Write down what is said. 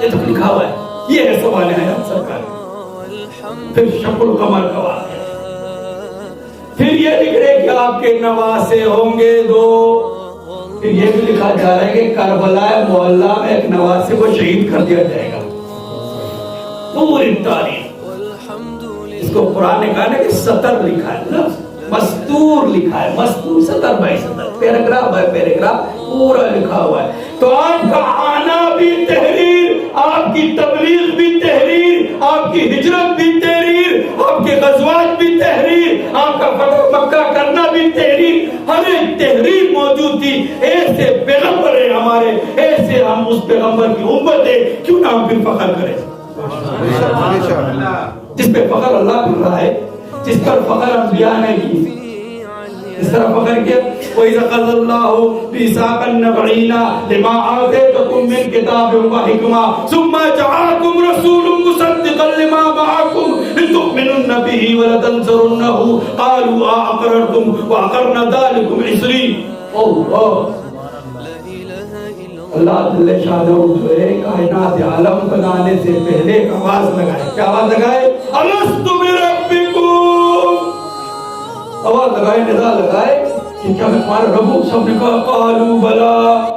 یہ تو لکھا ہوا ہے، یہ ہے سوال حیات سرکار۔ پھر شق القمر کا واقعہ، پھر یہ لکھ رہے کہ آپ کے نواسے ہوں گے دو، پھر یہ بھی لکھا جا رہا ہے کہ کربلا معلیٰ میں ایک نواسے کو شہید کر دیا جائے گا۔ پوری تاریخ اس کو قرآن نے کہا نا کہ سطر لکھا ہے نا، مستور لکھا ہے، مستور سطر بائی سطر، پیراگراف بائی پیراگراف پورا لکھا ہوا ہے۔ تو آپ کا آنا بھی تحریر، آپ کی تبلیغ بھی تحریر، آپ کی ہجرت بھی تحریر، آپ کے غزوات بھی تحریر، آپ کا فتح مکہ کرنا بھی تحریر، ہر ایک تحریر موجود تھی۔ ایسے پیغمبر ہیں ہمارے، ایسے ہم اس پیغمبر کی امت ہے، کیوں نہ ہم پھر فخر کریں؟ جس پہ فخر اللہ کر رہا ہے، جس پر فخر انبیاء نے کی، اس طرح فخر کیا وَإِذَا قَضَى اللَّهُ مِيثَاقَ النَّبِيِّينَ لِمَا آتَيْتُكُم مِّن كِتَابٍ وَحِكْمَةٍ ثُمَّ جَاءَكُمْ رَسُولٌ مُّصَدِّقًا لِّمَا مَعَكُمْ لِتُؤْمِنُنَّ بِهِ وَلَتَنصُرُنَّهُ قَالُوا أَأَقْرَرْتُمْ وَأَقَرْنَا ذَلِكُمْ عِصْرِي۔ اللہ جل شانہ جو ہے کائنات عالم بنانے سے پہلے ایک آواز لگائے، کیا آواز لگائے؟ الست بربکم، آواز لگائے، ندا لگائے کہ کیا میں تمہارا رب ہوں؟ سب نے کہا قالوا بلا۔